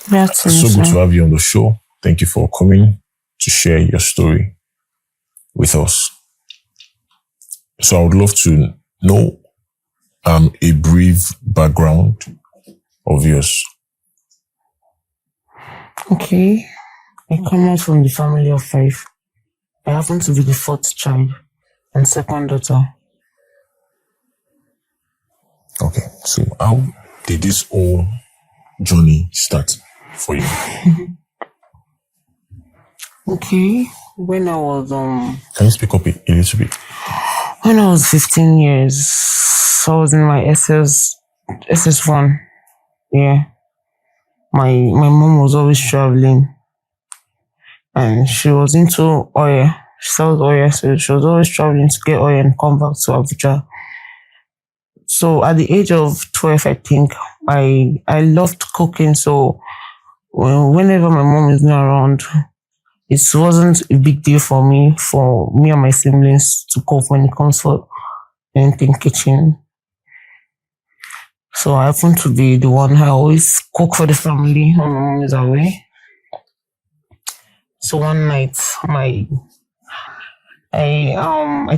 That's So good to awesome. have you on the show. Thank you for coming to share your story with us. So I would love to know a brief background of yours. Okay. I come out from the family of 5. I happen to be the 4th child and second daughter. Okay, so how did this whole journey start for you? Okay. When I was Can you speak up a little bit? when I was 15 years, I was in my SS1. Yeah. My mom was always traveling and she was into oil. She sells oil, so she was always traveling to get oil and come back to Abuja. So at the age of 12, I think I loved cooking. So whenever my mom is not around, it wasn't a big deal for me and my siblings to cook when it comes for anything kitchen. So I happen to be the one who always cook for the family when my mom is away. So one night, I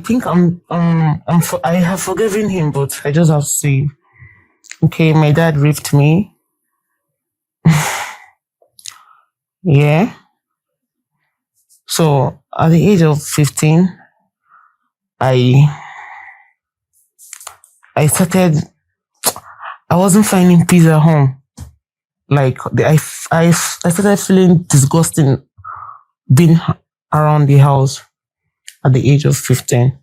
think I have forgiven him, but I just have to say, okay, my dad raped me. Yeah. So at the age of 15, I I started. I wasn't finding peace at home. Like I started feeling disgusting being around the house at the age of 15.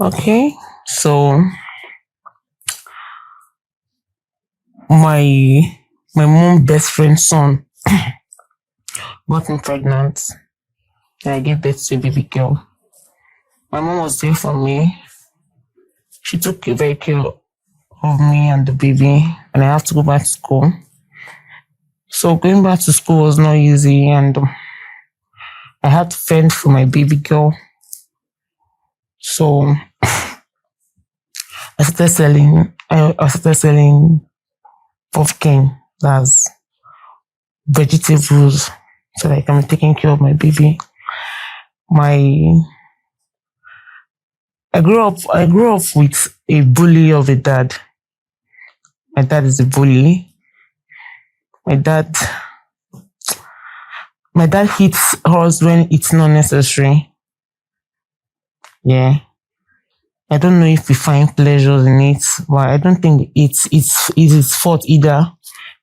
Okay, so my my mom best friend's son got me pregnant, and I gave birth to a baby girl. My mom was there for me. She took very care of me and the baby, and I have to go back to school. So going back to school was not easy, and I had to fend for my baby girl. So I started selling pumpkin, that's vegetables, so that I can be taking care of my baby. My I grew up with a bully of a dad. My dad is a bully. My dad my dad hits us when it's not necessary. Yeah. I don't know if we find pleasures in it, but I don't think it's his fault either,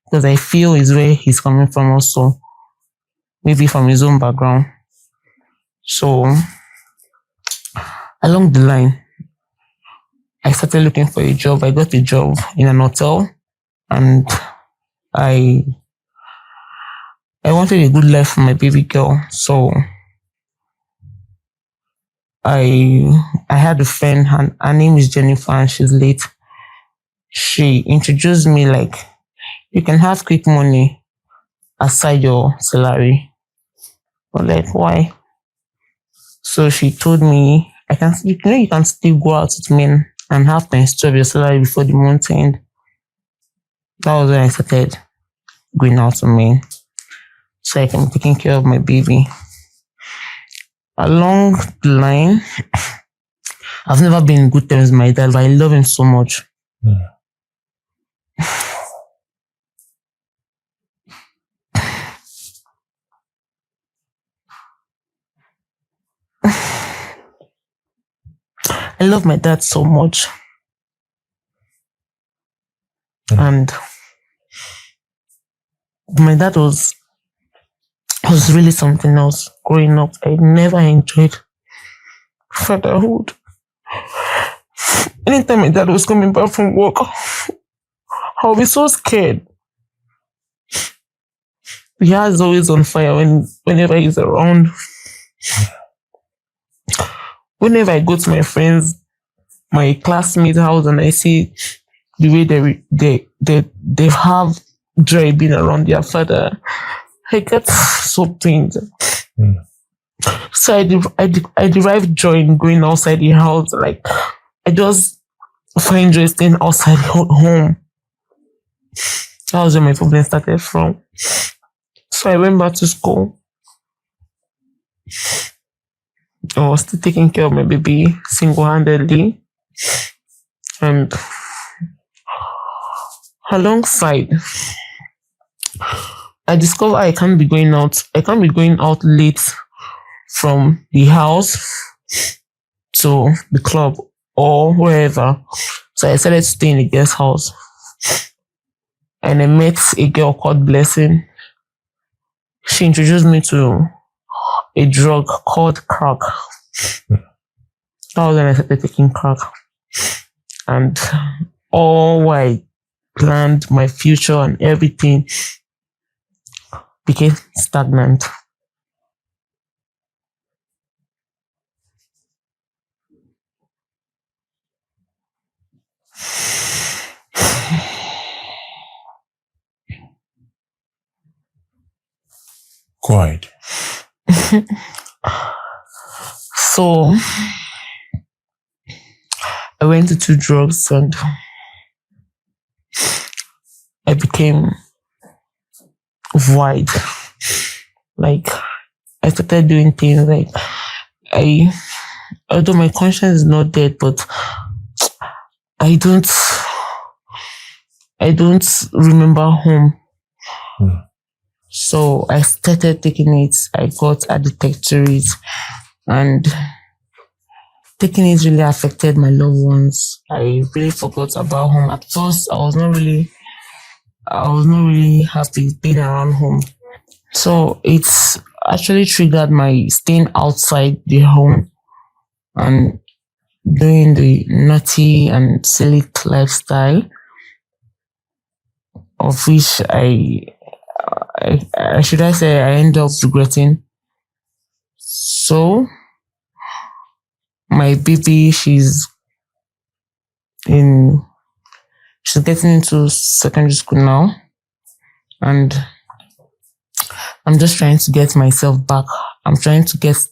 because I feel it's where he's coming from also, maybe from his own background. So along the line, I started looking for a job. I got a job in an hotel, and I I wanted a good life for my baby girl. So I had a friend, her name is Jennifer, and she's late. She introduced me like, you can have quick money aside your salary. I'm like, why? So she told me, you can still go out with men and have times 2 of your salary before the month end. That was when I started going out with men, so I can be taking care of my baby. Along the line, I've never been in good terms with my dad, but I love him so much. I love my dad so much. And my dad was really something else. Growing up, I never enjoyed fatherhood. Anytime my dad was coming back from work, I'll be so scared. The house is always on fire whenever he's around. Whenever I go to my friends, my classmates' house, and I see the way they have joy being around their father, I get so pained. So I derive joy in going outside the house. Like, I just find joy staying outside home. That was where my problem started from. So I went back to school. I was still taking care of my baby single-handedly. And alongside, I discovered I can't be going out. I can't be going out late from the house to the club or wherever. So I decided to stay in the guest house. And I met a girl called Blessing. She introduced me to a drug called crack. That was when I started taking crack. And all I planned, my future and everything became stagnant. Quiet. So I went into drugs and I became wide. Like I started doing things like although my conscience is not dead, but I don't remember home. So I started taking it. I got addicted to it, and taking it really affected my loved ones. I really forgot about home. At first, I was not really happy being around home. So it's actually triggered my staying outside the home and doing the naughty and silly lifestyle, of which I should I say I end up regretting. So my baby, she's getting into secondary school now, and I'm just trying to get myself back. I'm trying to get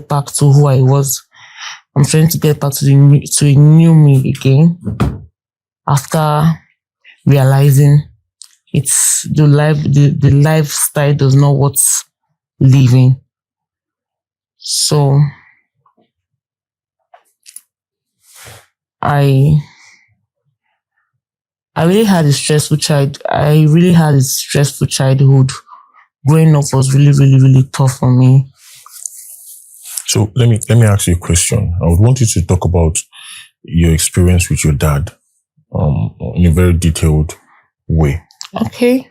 back to who I was. I'm trying to get back to a new me again, after realizing it's the lifestyle does not worth living. So I really had a stressful childhood. Growing up was really, really, really tough for me. So let me ask you a question. I would want you to talk about your experience with your dad in a very detailed way. Okay.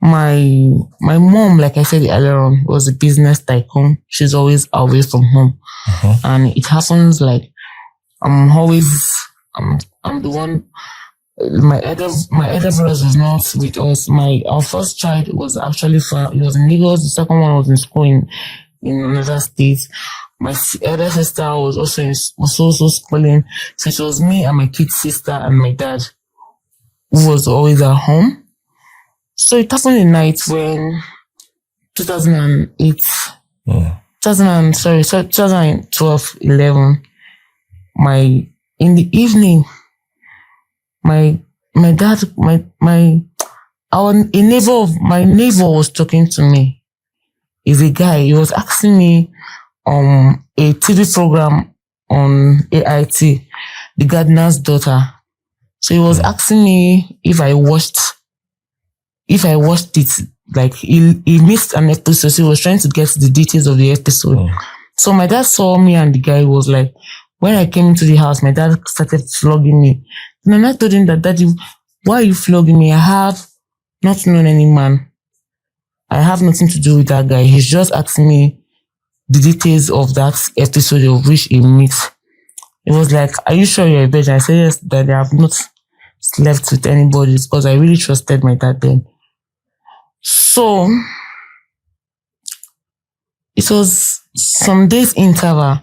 My mom, like I said earlier on, was a business tycoon. She's always away from home. And it happens like I'm the one. My elder brothers was not with us. Our first child was actually far. He was in Lagos. The second one was in school in another state. My elder sister was also schooling. So it was me and my kid sister and my dad who was always at home. So it happened a night when 2012, 11, in the evening, my neighbor was talking to me. He's a guy. He was asking me a TV program on AIT, The Gardener's Daughter. So he was asking me if I watched it. Like he missed an episode, so he was trying to get the details of the episode. So my dad saw me and the guy was like, when I came into the house, my dad started flogging me. And I told him that, Daddy, why are you flogging me? I have not known any man. I have nothing to do with that guy. He's just asking me the details of that episode of which he missed. It was like, are you sure you're a virgin? I said, yes, Daddy, I have not slept with anybody because I really trusted my dad then. So it was some days interval.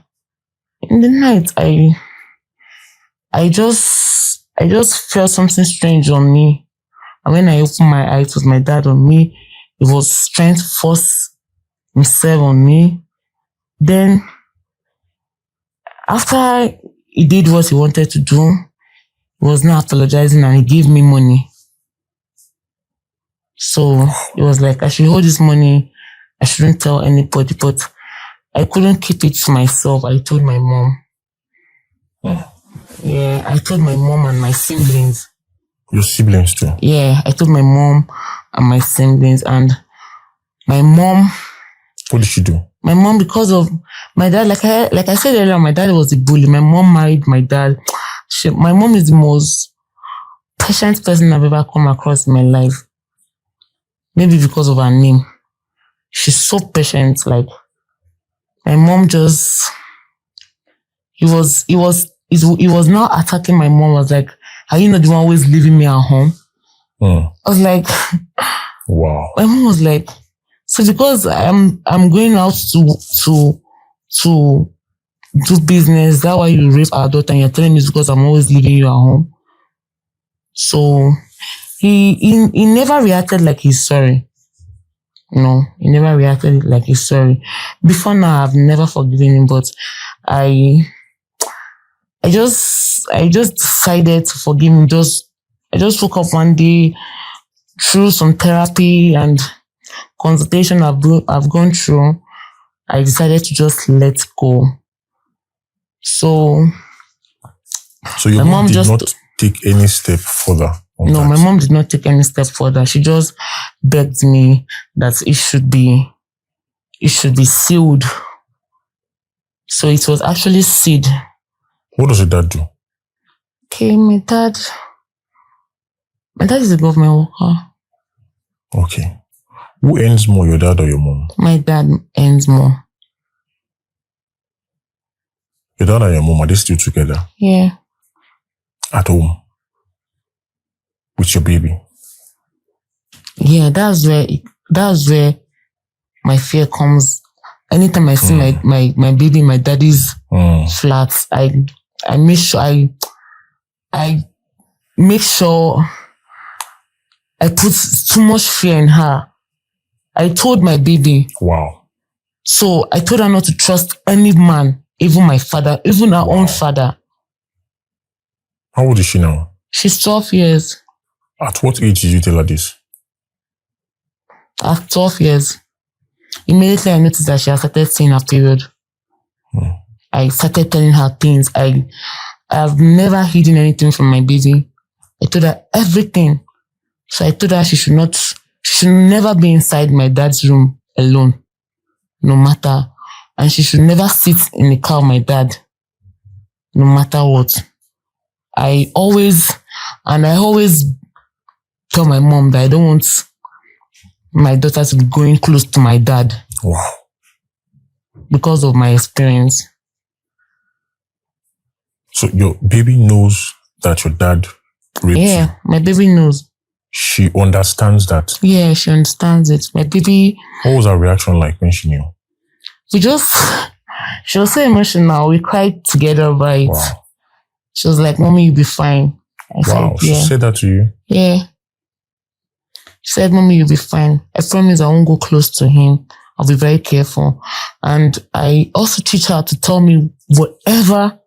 In the night, I just felt something strange on me. And when I opened my eyes, it was my dad on me. He was trying to force himself on me. Then after he did what he wanted to do. He was not apologizing and he gave me money. So it was like, I should hold this money. I shouldn't tell anybody, but I couldn't keep it to myself. I told my mom. Yeah, I told my mom and my siblings. Your siblings too? Yeah, I told my mom and my siblings, and my mom. What did she do? My mom, because of my dad, like I said earlier, my dad was a bully. My mom married my dad. My mom is the most patient person I've ever come across in my life. Maybe because of her name. She's so patient. Like, my mom just, he was not attacking my mom. I was like, are you not the one always leaving me at home? I was like, wow. My mom was like, so because I'm going out to do business, that's why you rape our daughter and you're telling me it's because I'm always leaving you at home. So he never reacted like he's sorry. No, he never reacted like he's sorry. Before now, I've never forgiven him, but I just decided to forgive him. I just woke up one day through some therapy and consultation I've gone through. I decided to just let go. So your mom did not take any step further? No, my mom did not take any step further. She just begged me that it should be sealed. So it was actually sealed. What does your dad do? Okay, my dad is a government worker. Okay. Who earns more, your dad or your mom? My dad earns more. Your dad and your mom, are they still together? Yeah. At home? With your baby? Yeah, that's where my fear comes. Anytime I see my baby in my daddy's flat, I make sure I put too much fear in her. I told my baby. Wow. So I told her not to trust any man, even my father, even her own father. How old is she now? She's 12 years. At what age did you tell her this? At 12 years. Immediately I noticed that she had started seeing her period. I started telling her things. I've never hidden anything from my baby. I told her everything. So I told her she should never be inside my dad's room alone, no matter. And she should never sit in the car with my dad, no matter what. I always tell my mom that I don't want my daughter to be going close to my dad. Wow. Because of my experience. So your baby knows that your dad raped you? Yeah, my baby knows. She understands that? Yeah, she understands it. My baby... What was her reaction like when she knew? She was so emotional. We cried together over it. Wow. She was like, Mommy, you'll be fine. I said, she said that to you? Yeah. She said, Mommy, you'll be fine. I promise I won't go close to him. I'll be very careful. And I also teach her to tell me whatever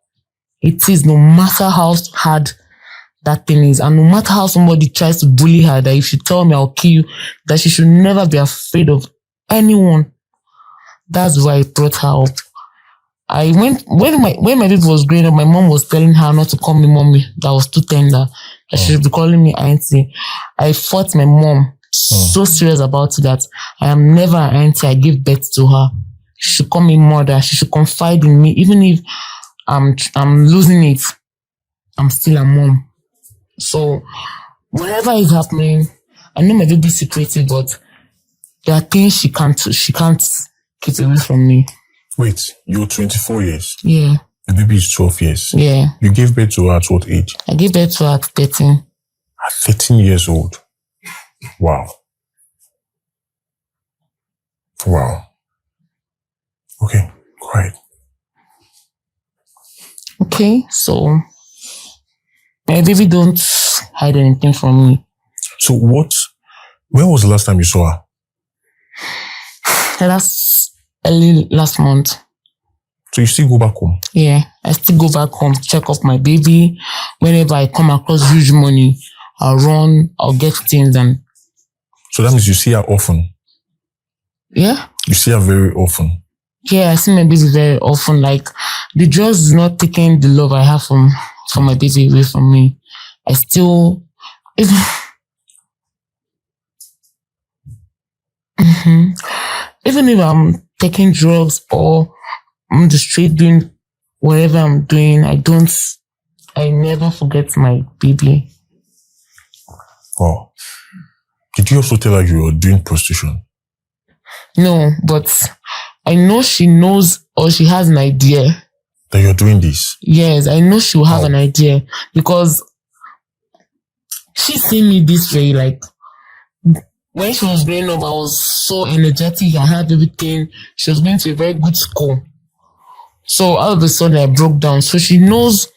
it is, no matter how hard that thing is, and no matter how somebody tries to bully her, that if she tell me I'll kill you, that she should never be afraid of anyone. That's why I brought her up. When my baby was growing up, my mom was telling her not to call me mommy. That was too tender. That she should be calling me auntie. I fought my mom so serious about it that I am never an auntie. I give birth to her. She should call me mother. She should confide in me. Even if I'm losing it, I'm still a mom. So whatever is happening, I know my baby's secretive, but there are things she can't keep away from me. Wait, you're 24 years? Yeah. The baby is 12 years? Yeah. You gave birth to her at what age? I gave birth to her at 13. At 13 years old? Wow. Wow. Okay, quiet. Okay, so my baby don't hide anything from me. So when was the last time you saw her? Early last month. So you still go back home? Yeah, I still go back home to check up my baby. Whenever I come across huge money, I'll run, I'll get things and... So that means you see her often? Yeah? You see her very often? Yeah, I see my baby very often. Like, the drugs is not taking the love I have from my baby away from me. I still... Even if I'm taking drugs or on the street doing whatever I'm doing, I never forget my baby. Wow. Did you also tell her you were doing prostitution? No, but I know she knows or she has an idea. That you're doing this? Yes, I know she will have an idea because she seen me this way. Like, when she was growing up, I was so energetic. I had everything. She was going to a very good school. So all of a sudden, I broke down. So she knows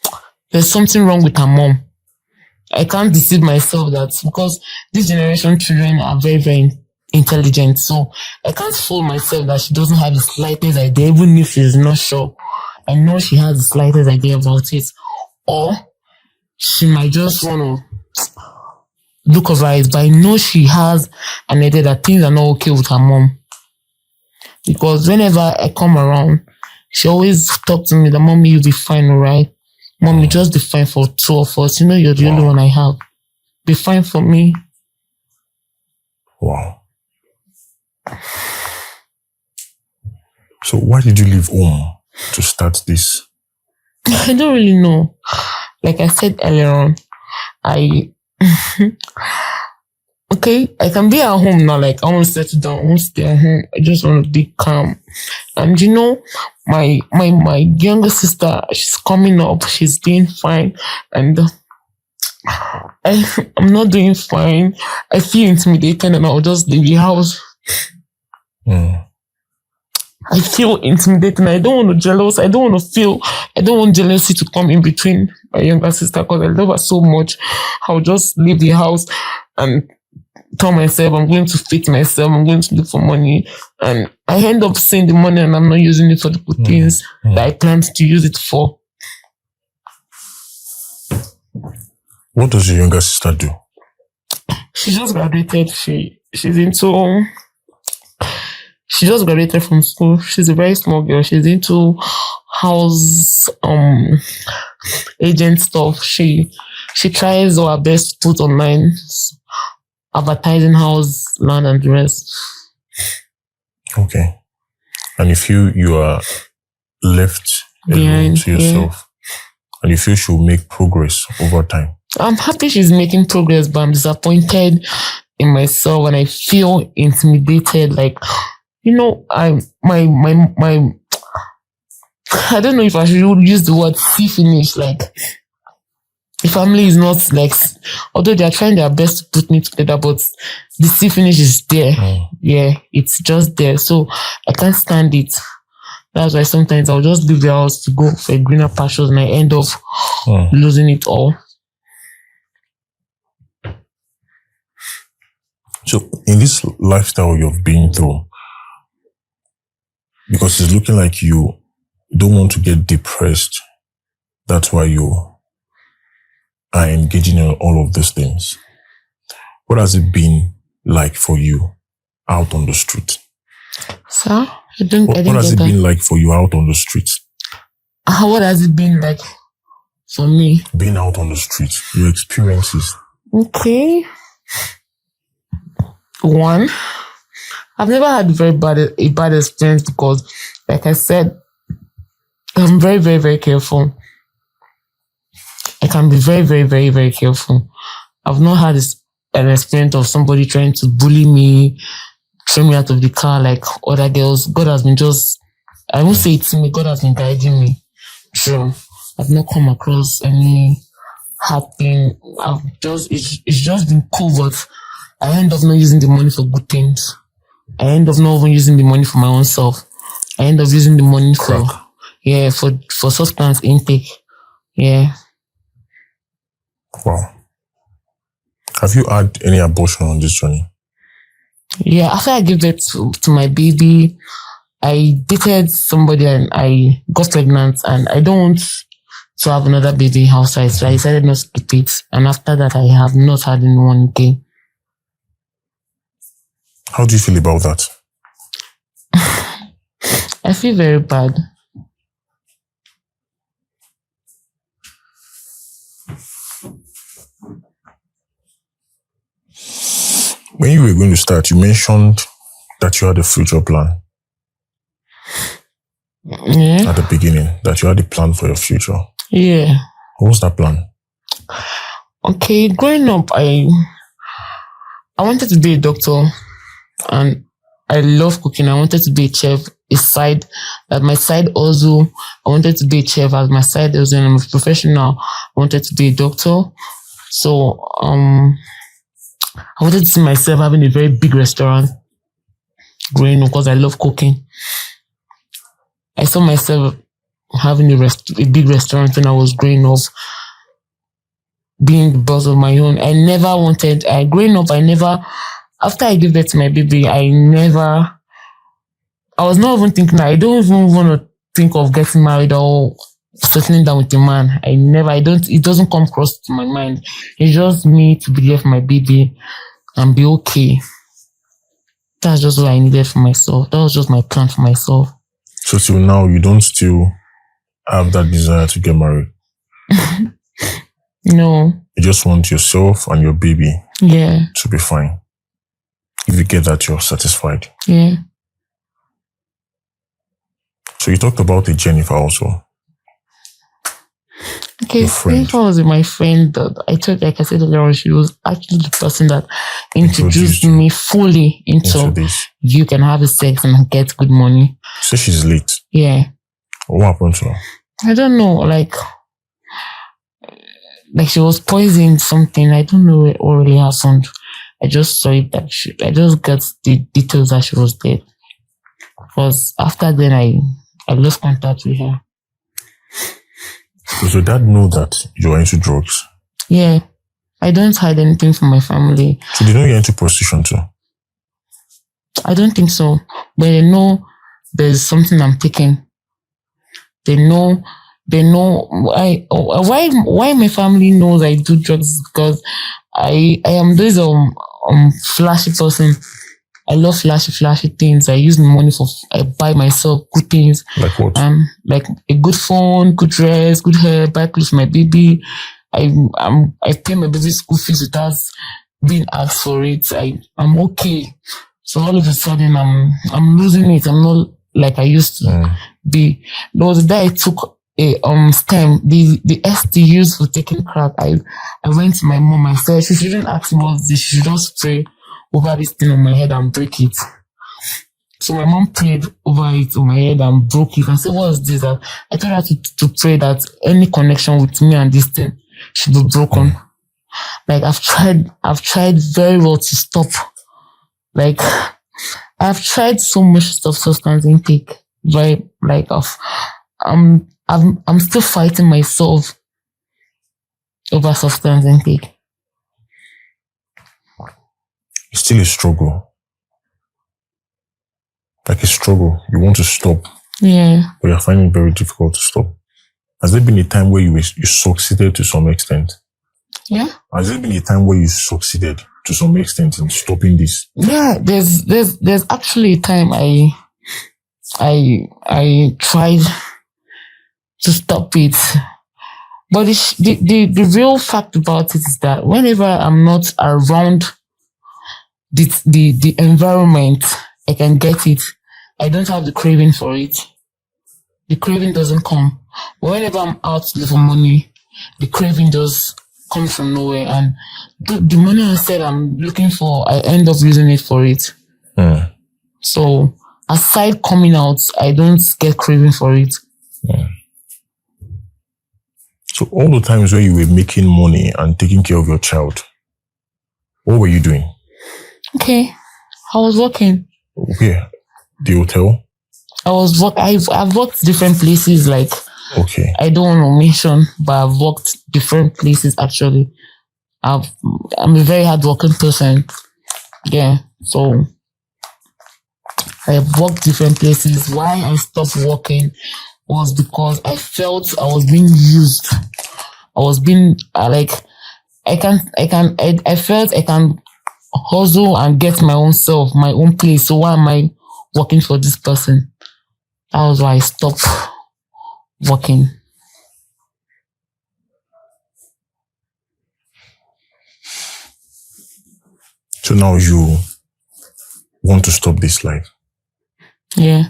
there's something wrong with her mom. I can't deceive myself that because this generation children are very, very intelligent. So I can't fool myself that she doesn't have the slightest idea, even if she's not sure. I know she has the slightest idea about it. Or she might just want to look over it, but I know she has an idea that things are not okay with her mom. Because whenever I come around, she always talk to me that, "Mommy, you'll be fine, alright? Mommy, just be fine for two of us. You know you're the only one I have. Be fine for me." Wow. So why did you leave home to start this? I don't really know. Like I said earlier on, okay, I can be at home now. Like, I want to settle down. I want to stay at home. I just want to be calm. And you know, my younger sister, she's coming up. She's doing fine. And I'm not doing fine. I feel intimidated and I'll just leave the house. I feel intimidated and I don't want to jealous. I don't want jealousy to come in between my younger sister because I love her so much. I'll just leave the house and tell myself I'm going to fit myself, I'm going to look for money. And I end up seeing the money and I'm not using it for the good things that I planned to use it for. What does your younger sister do? She just graduated. She just graduated from school. She's a very small girl. She's into house agent stuff. She tries her best to put online advertising house, land and the rest. Okay. And you feel you are left alone to yourself, and you feel she will make progress over time? I'm happy she's making progress, but I'm disappointed in myself and I feel intimidated. Like, you know, I don't know if I should use the word see finish. Like, the family is not like, although they are trying their best to put me together, but the see finish is there. Yeah, it's just there. So I can't stand it. That's why sometimes I'll just leave the house to go for greener pastures and I end up losing it all. So in this lifestyle you've been through, because it's looking like you don't want to get depressed, that's why you are engaging in all of these things. What has it been like for you out on the street? Sir, What has it been like for you out on the street? What has it been like for me? Being out on the street, your experiences. Okay. One, I've never had a bad experience because, like I said, I'm very, very, very careful. I can be very, very, very, very careful. I've not had an experience of somebody trying to bully me, throw me out of the car like other girls. God has been I won't say it's me, God has been guiding me. So I've not come across any hard thing. It's just been cool, but I end up not using the money for good things. I end up not even using the money for my own self. I end up using the money for substance intake. Yeah. Wow. Have you had any abortion on this journey? Yeah, after I gave birth to my baby, I dated somebody and I got pregnant, and I don't want to have another baby outside, so I decided not to keep it. And after that, I have not had anyone again. How do you feel about that? I feel very bad. When you were going to start, you mentioned that you had a future plan Yeah. at the beginning, that you had a plan for your future. Yeah. What was that plan? Okay, growing up, I wanted to be a doctor, and I love cooking. I wanted to be a chef. My side also, I wanted to be a chef. As my side also, and I'm a professional. I wanted to be a doctor. So I wanted to see myself having a very big restaurant growing up because I love cooking. I saw myself having a big restaurant when I was growing up, being the boss of my own. Growing up, after I gave birth to my baby, I was not even thinking, I don't even want to think of getting married or settling down with a man. It doesn't come across to my mind. It's just me to be there for my baby and be okay. That's just what I needed for myself. That was just my plan for myself. So till now, you don't still have that desire to get married? No. You just want yourself and your baby to be fine. If you get that, you're satisfied. Yeah. So you talked about a Jennifer also. Okay, Jennifer was my friend that like I said earlier, she was actually the person that introduced me fully into this. You can have a sex and get good money. So she's late. Yeah. What happened to her? I don't know, like she was poisoned something. I don't know what really happened. I just saw it that I just got the details that she was dead. Because after then I lost contact with her. Does your dad know that you're into drugs? Yeah. I don't hide anything from my family. So they know you're into prostitution too? I don't think so. But they know there's something I'm taking. They know why my family knows I do drugs, because I am this flashy person. I love flashy things. I use my money I buy myself good things. Like what? Like a good phone, good dress, good hair, buy clothes for my baby. I pay my baby's school fees without being asked for it. I'm okay. So all of a sudden I'm losing it. I'm not like I used to be. There was a day I took a stem, the ST used for taking crack. I went to my mom. I said she shouldn't ask me what's this. She should just spray over this thing on my head and break it. So my mom prayed over it on my head and broke it. I said, what is this? I told her to pray that any connection with me and this thing should be broken. Like I've tried very well to stop. Like I've tried so much stuff, substance intake. I'm still fighting myself over substance intake. It's still a struggle. Like a struggle. You want to stop. Yeah. But you're finding it very difficult to stop. Has there been a time where you succeeded to some extent? Yeah. Has there been a time where you succeeded to some extent in stopping this? Yeah, there's actually a time I tried to stop it. But the real fact about it is that whenever I'm not around the environment, I can get it. I don't have the craving for it. The craving doesn't come. But whenever I'm out for money, the craving just comes from nowhere. And the money I said I'm looking for, I end up using it for it. So aside coming out, I don't get craving for it. So all the times where you were making money and taking care of your child, what were you doing? Okay, I was working. Okay, the hotel? I've worked different places, like, okay. I don't want to mention, but I've worked different places actually. I'm a very hardworking person. Yeah, so I worked different places. Why I stopped working was because I felt I was being used. I was being like I felt I can hustle and get my own self, my own place. So why am I working for this person? That was why I stopped working. So now you want to stop this life. Yeah.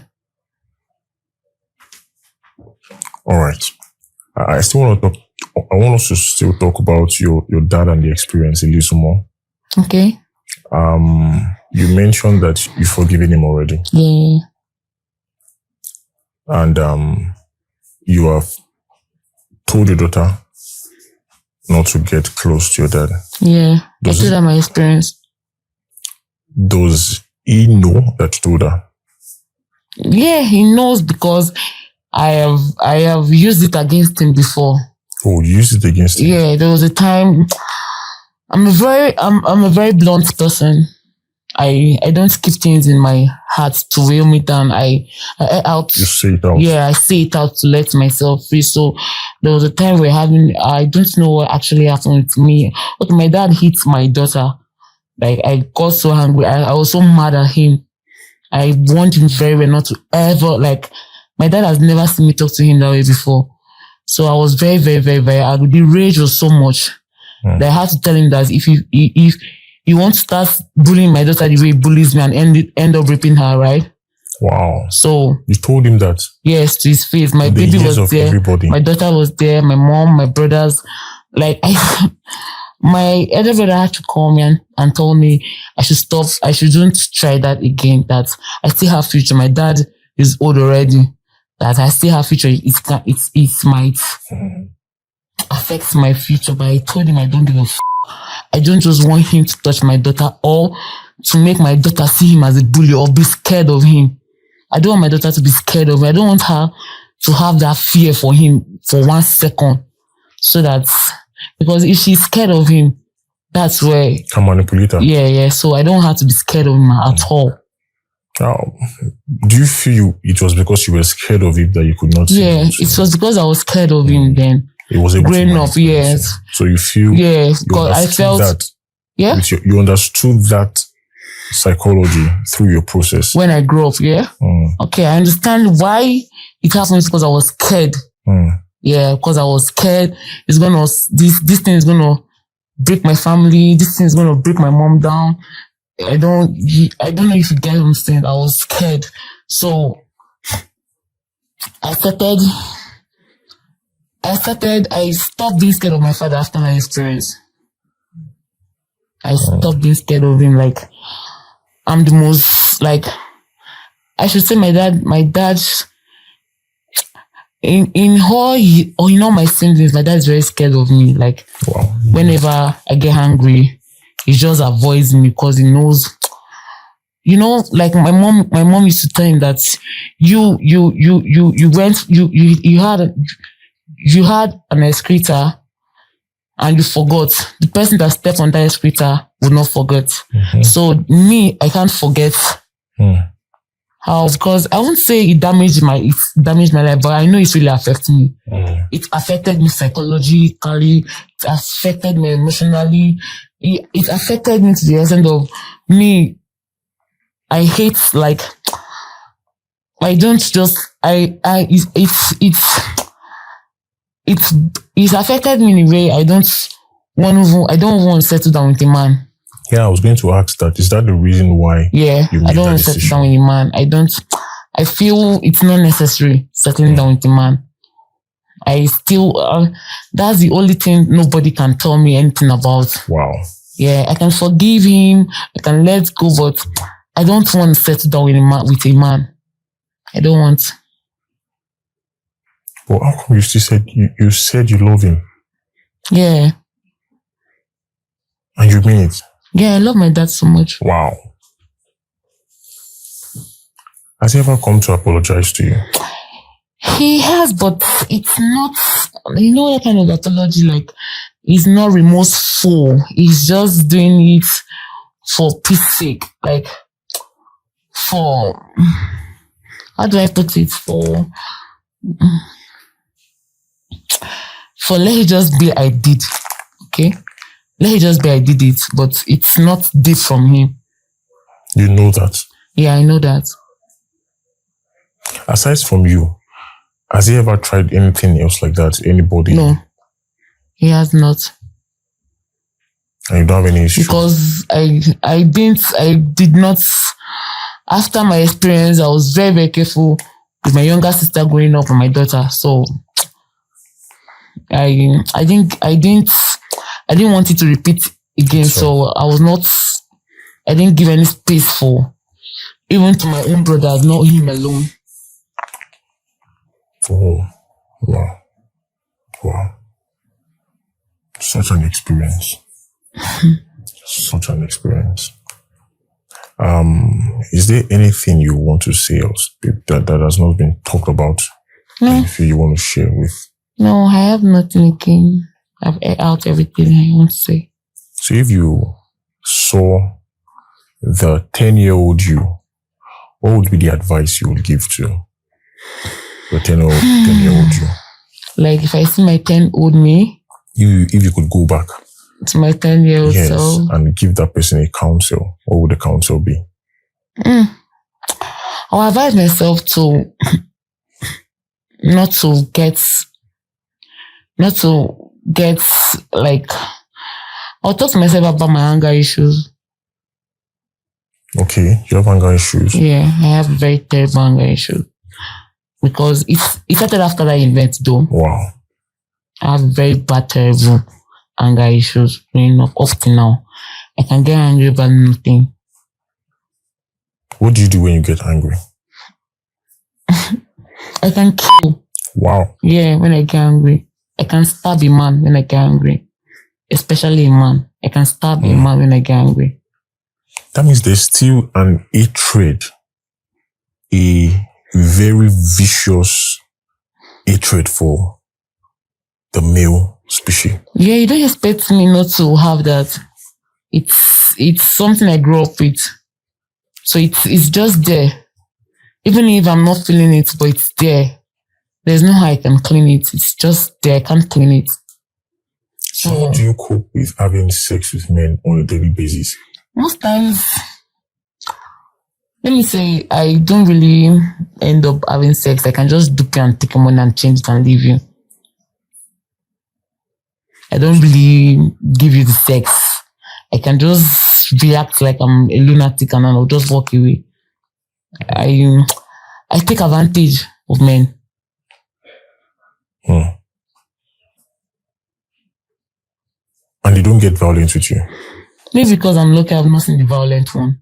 All right. I still want to talk. I want us to still talk about your dad and the experience a little more. Okay. You mentioned that you've forgiven him already. Yeah. And you have told your daughter not to get close to your dad. Yeah. I told her my experience. Does he know that you told her? Yeah, he knows because I have used it against him before. Oh, you used it against him? Yeah, there was a time. I'm a very blunt person. I don't keep things in my heart to weigh me down. I out. You say it out. Yeah, I say it out to let myself free. So there was a time we're having. I don't know what actually happened to me. But my dad hit my daughter. Like I got so angry. I was so mad at him. I warned him very well not to ever like. My dad has never seen me talk to him that way before. So I was very, very, very, very angry. The rage was so much that I had to tell him that if you want to start bullying my daughter the way he bullies me and end up raping her, right? Wow. So you told him that? Yes, to his face. My baby was there. Everybody. My daughter was there. My mom, my brothers. Like my elder brother had to call me and told me I should stop. I shouldn't try that again. That I still have future. My dad is old already. That I still have future. It might affect my future. But I told him I don't give a I don't just want him to touch my daughter or to make my daughter see him as a bully or be scared of him. I don't want my daughter to be scared of me. I don't want her to have that fear for him for 1 second. So that, because if she's scared of him, that's where... Can manipulate her. Yeah. So I don't want her to be scared of him at all. Now, do you feel it was because you were scared of it that you could not see him? Yeah, it was because I was scared of him then. It was able growing up, yes. So you feel... Yeah, because I felt... that. Yeah? You understood that psychology through your process. When I grew up, yeah? Okay, I understand why it happens because I was scared. Yeah, because I was scared. It's gonna... This thing is gonna break my family. This thing is gonna break my mom down. I don't know if you get what I'm saying. I was scared. So I stopped being scared of my father after my experience. I stopped being scared of him. Like, I'm the most, like, I should say my dad, in all my siblings, my dad is very scared of me. Like, wow. Whenever I get angry, he just avoids me because he knows, like my mom used to tell him that you had an excreta and you forgot. The person that stepped on that excreta would not forget. So me, I can't forget. How? Because I won't say it damaged my life, but I know it's really affecting me. It affected me psychologically. It affected me emotionally. It affected me to the extent of me. I hate, like, I don't just, it's affected me in a way I don't want to settle down with a man. Yeah, I was going to ask that. Is that the reason why? Yeah, I don't want to settle down with a man. I feel it's not necessary settling down with a man. I still, that's the only thing nobody can tell me anything about. Wow. Yeah, I can forgive him, I can let go, but I don't want to settle down with a man. I don't want. Well, how come you still said you said you love him? Yeah. And you mean it? Yeah, I love my dad so much. Wow. Has he ever come to apologize to you? He has, but it's not, that kind of apology, like, he's not remorseful. He's just doing it for peace sake. Like, for, how do I put it, for let it just be I did, okay? Let it just be I did it, but it's not deep from him. You know that. Yeah, I know that. Aside from you, has he ever tried anything else like that? Anybody? No, he has not. And you don't have any issues? Because I did not, after my experience, I was very, very careful with my younger sister growing up and my daughter. So I didn't want it to repeat again. So I didn't give any space for, even to my own brothers, not him alone. Oh, wow. Wow. Such an experience. Such an experience. Is there anything you want to say else that has not been talked about? No. If you want to share with? No, I have nothing again. I've aired out everything I want to say. So if you saw the 10-year-old you, what would be the advice you would give to the 10-year-old you? Like if I see my 10-year-old me, if you could go back to my 10-year-old yes, self, and give that person a counsel, what would the counsel be? I'll advise myself to not to get like, I'll talk to myself about my anger issues. Okay, you have anger issues? Yeah, I have very terrible anger issues. Because it started after that event though. Wow. I have very bad, terrible anger issues growing up to now. I can get angry about nothing. What do you do when you get angry? I can kill. Wow. Yeah, when I get angry. I can stab a man when I get angry. Especially a man. I can stab a man when I get angry. That means there's still an hatred, a very vicious hatred for the male species. Yeah, you don't expect me not to have that. It's something I grew up with. So it's just there. Even if I'm not feeling it, but it's there. There's no how I can clean it. It's just there. I can't clean it. So how do you cope with having sex with men on a daily basis? Most times, let me say, I don't really end up having sex. I can just dupe you and take your money and change it and leave you. I don't really give you the sex. I can just react like I'm a lunatic and I'll just walk away. I take advantage of men. And they don't get violent with you? Maybe because I'm lucky I've not seen the violent one.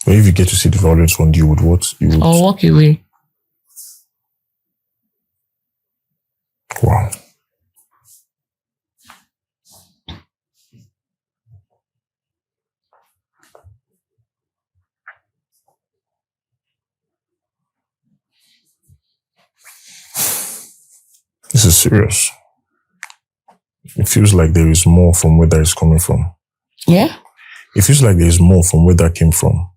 But if you get to see the violent one, you would what? I'll walk away. Wow. This is serious. It feels like there is more from where that is coming from. Yeah? It feels like there is more from where that came from.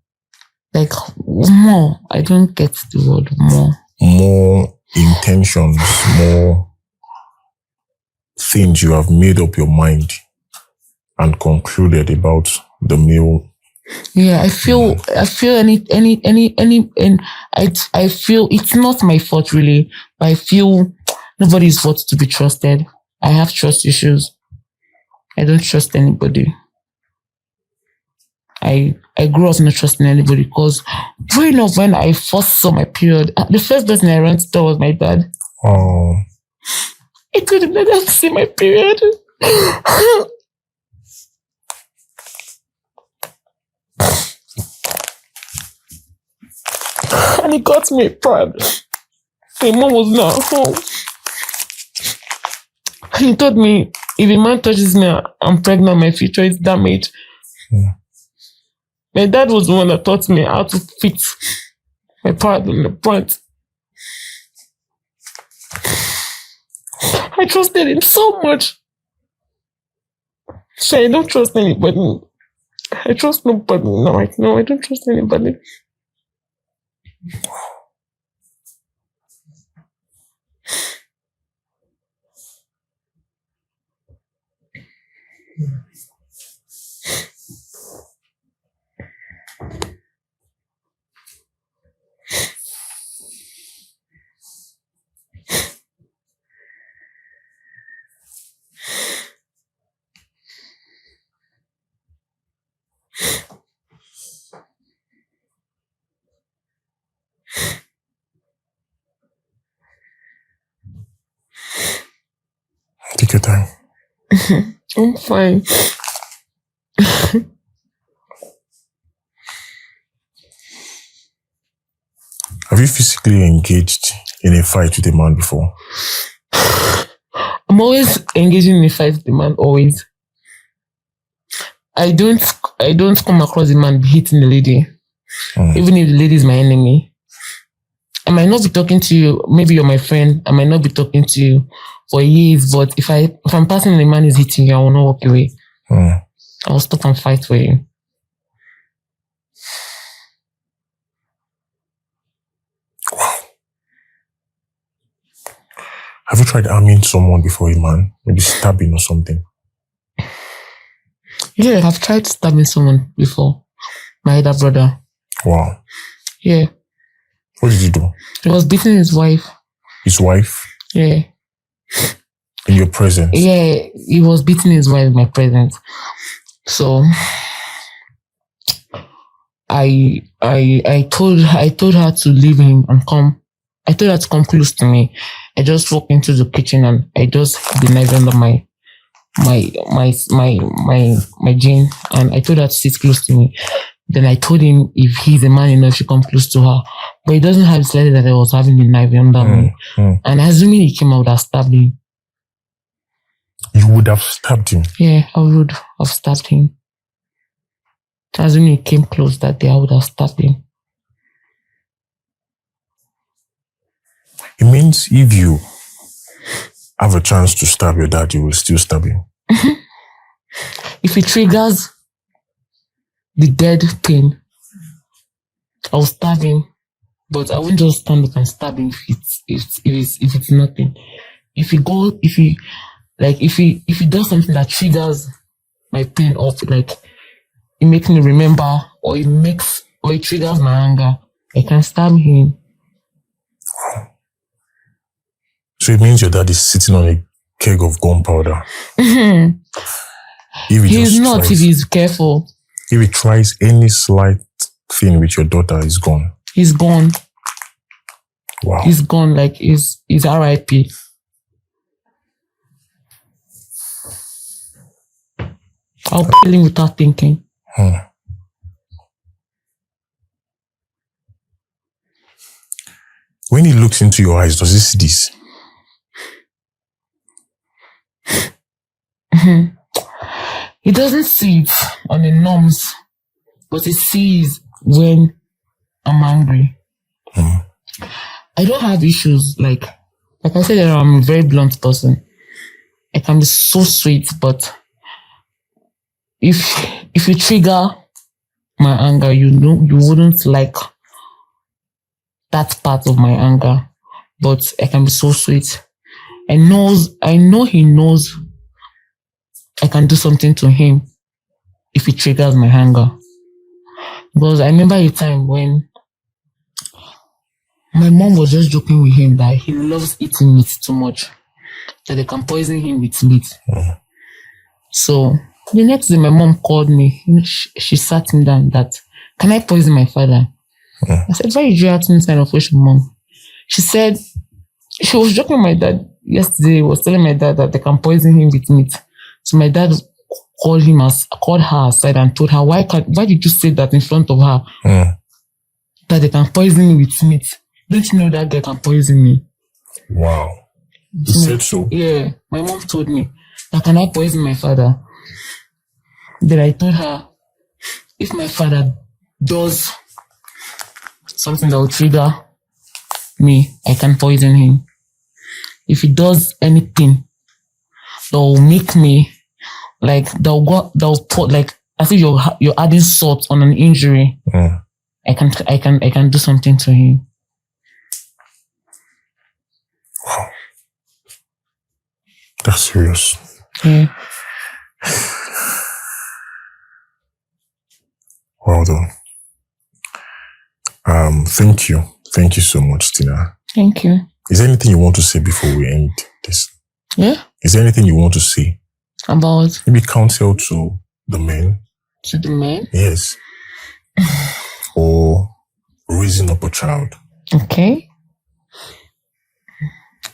Like, more. I don't get the word more. More intentions, more things you have made up your mind and concluded about the male. Yeah, I feel I feel it's not my fault really, but I feel nobody's fault to be trusted. I have trust issues. I don't trust anybody. I grew up not trusting anybody because growing up when I first saw my period, the first person I ran to tell was my dad. Oh. I couldn't let him see my period. And he got me a pad. My mom was not at home. And he told me, if a man touches me, I'm pregnant, my future is damaged. My dad was the one that taught me how to fit my pad on the front. I trusted him so much. So I don't trust anybody. I trust nobody now. Like, no, I don't trust anybody. Take your time. I'm fine. Have you physically engaged in a fight with a man before? I'm always engaging in a fight with the man, always. I don't come across the man hitting the lady. Even if the lady is my enemy. I might not be talking to you, maybe you're my friend, I might not be talking to you for years, but if I'm passing and the man is hitting you, I will not walk away. I will stop and fight for you. Wow. Have you tried harming someone before, a man? Maybe stabbing or something? Yeah, I've tried stabbing someone before. My elder brother. Wow. Yeah. What did you do? He was beating his wife. His wife? Yeah. In your presence? Yeah, he was beating his wife in my presence. So I told her to leave him and come. I told her to come close to me. I just walked into the kitchen and I just hid the knife under my jean, and I told her to sit close to me. Then I told him if he's a man enough, he should come close to her. But he doesn't have slightly that I was having the knife under me. And assuming he came, I would have stabbed him. You would have stabbed him? Yeah, I would have stabbed him. Assuming he came close that day, I would have stabbed him. It means if you have a chance to stab your dad, you will still stab him. If it triggers the dead pain, I'll stab him. But I won't just stand up and stab him if it's nothing. If he does something that triggers my pain, or like it makes me remember, or it triggers my anger, I can stab him. So it means your dad is sitting on a keg of gunpowder. He's not, if he's careful. If he tries any slight thing with your daughter, he's gone. He's gone. Wow. He's gone, like he's R.I.P. I'll kill him without thinking. When he looks into your eyes, does he see this? He doesn't see it on the norms, but he sees when I'm angry. I don't have issues, like I said, I'm a very blunt person. I can be so sweet, but if you trigger my anger, you wouldn't like that part of my anger. But I can be so sweet. I know he knows I can do something to him if it triggers my anger. Because I remember a time when my mom was just joking with him that he loves eating meat too much, that they can poison him with meat. So the next day, my mom called me. She sat me down that, can I poison my father? I said, why did you ask me kind of question, Mom? She said, she was joking with my dad yesterday, was telling my dad that they can poison him with meat. So my dad called her aside and told her, why did you say that in front of her? That they can poison me with meat. Don't you know that guy can poison me? Wow. He said so? Yeah. My mom told me that, can I poison my father? Then I told her, if my father does something that will trigger me, I can poison him. If he does anything that will make me, like, that will put, like, as if you're adding salt on an injury. I can do something to him. Wow. That's serious. Yeah. Well done. Thank you. Thank you so much, Tina. Thank you. Is there anything you want to say before we end this? Yeah. Is there anything you want to say? About? Maybe counsel to the men? To the men? Yes. Or raising up a child? Okay.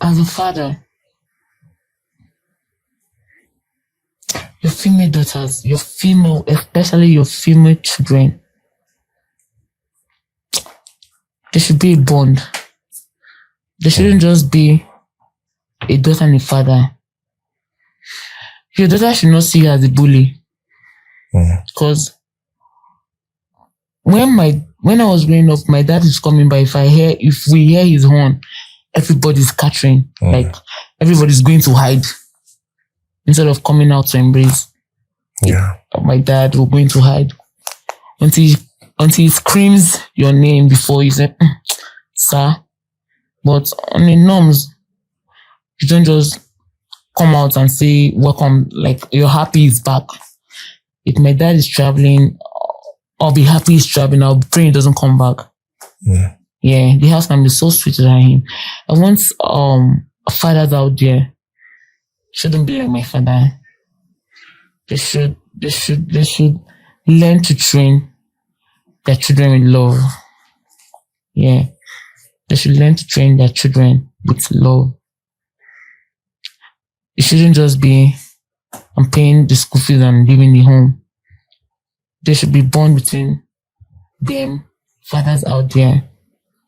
As a father, your female daughters, especially your female children, there should be a bond. There shouldn't just be a daughter and a father. Your daughter should not see you as a bully. Because when I was growing up, my dad is coming by. If we hear his horn, everybody's catching. Like everybody's going to hide instead of coming out to embrace. Yeah. My dad will going to hide until he screams your name before you say, sir. But on the norms, you don't just come out and say welcome, like you're happy he's back. If my dad is traveling, I'll be happy he's traveling. I'll pray he doesn't come back. Yeah, the house can be so sweet around him. I want fathers out there shouldn't be like my father. They should learn to train their children with love. Yeah. They should learn to train their children with love. It shouldn't just be I'm paying the school fees and leaving the home. There should be bond between them, fathers out there,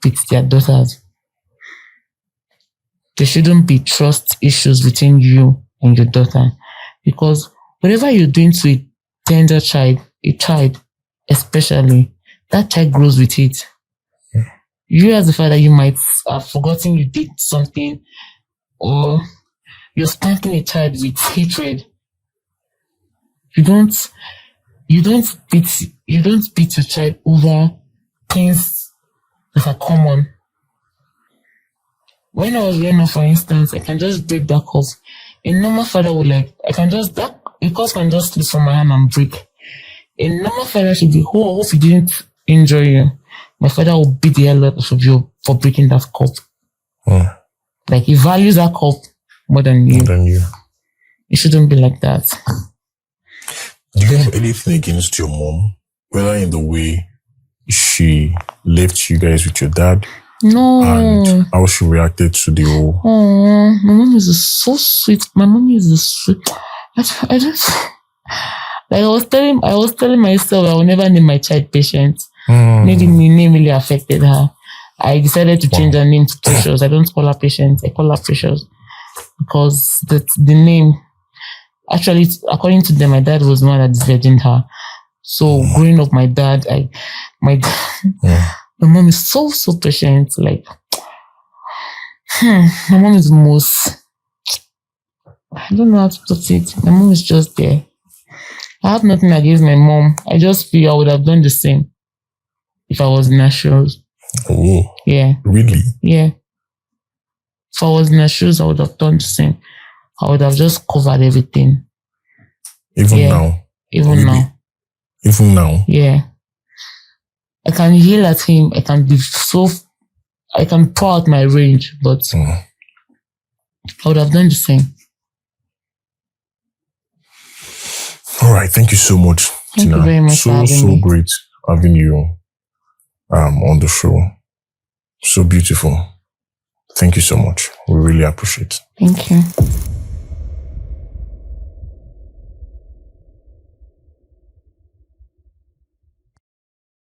with their daughters. There shouldn't be trust issues between you and your daughter. Because whatever you're doing to a tender child, a child especially, that child grows with it. You as a father, you might have forgotten you did something, or you're spanking a child with hatred. You don't beat your child over things that are common. When I was growing up, for instance, I can just break that cup. A normal father would a cup can just slip from my hand and break. A normal father should be, oh, I hope he didn't injure you. My father will beat the hell out of you for breaking that cup. Like, he values that cup more than you. It shouldn't be like that. Do you have anything against your mom? Whether in the way she left you guys with your dad? No. And how she reacted to the whole... Oh, my mom is so sweet. My mom is the sweet. I just... Like, I was telling myself I will never name my child Patient. Maybe the name really affected her. I decided to change her name to Precious. I don't call her Patient. I call her Precious. Because the name... Actually, according to them, my dad was the one that disvirgined her. So, growing up, my mom is so patient. Like, my mom is the most... I don't know how to put it. My mom is just there. I have nothing against my mom. I just feel I would have done the same if I was in her shoes. Oh. Yeah. Really? Yeah. If I was in her shoes, I would have done the same. I would have just covered everything. Even now? Even now. Even now? Yeah. I can yell at him. I can pour out my rage, but I would have done the same. All right. Thank you so much, Thank Tina. you very much for having me. Great having you on the show. So beautiful. Thank you so much. We really appreciate it. Thank you.